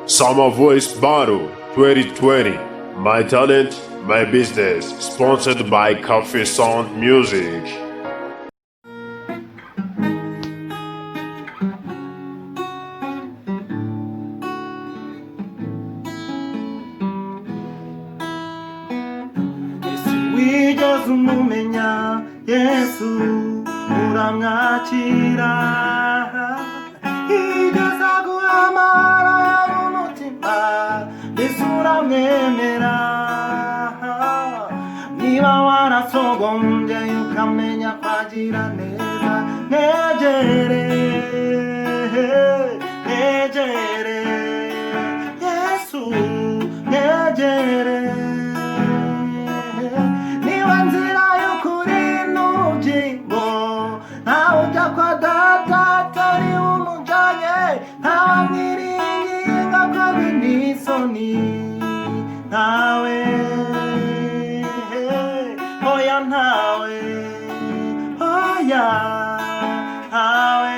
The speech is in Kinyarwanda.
Summer Voice Battle 2020. My talent, my business. Sponsored by Coffee Sound Music. Wigeze umumenya Yesu uramwakira, igeze aguhamara umutima mbese uramwemera. Niba warasogombye ukamenya kwagira neza, negere negere Yesu, negere. Nzira y'ukuri n'ubugingo, ntawe ujya kwa data atari umujanye, ntawamwiringinga akorwe n'isoni, ntawe oya, ntawe oya, ntawe.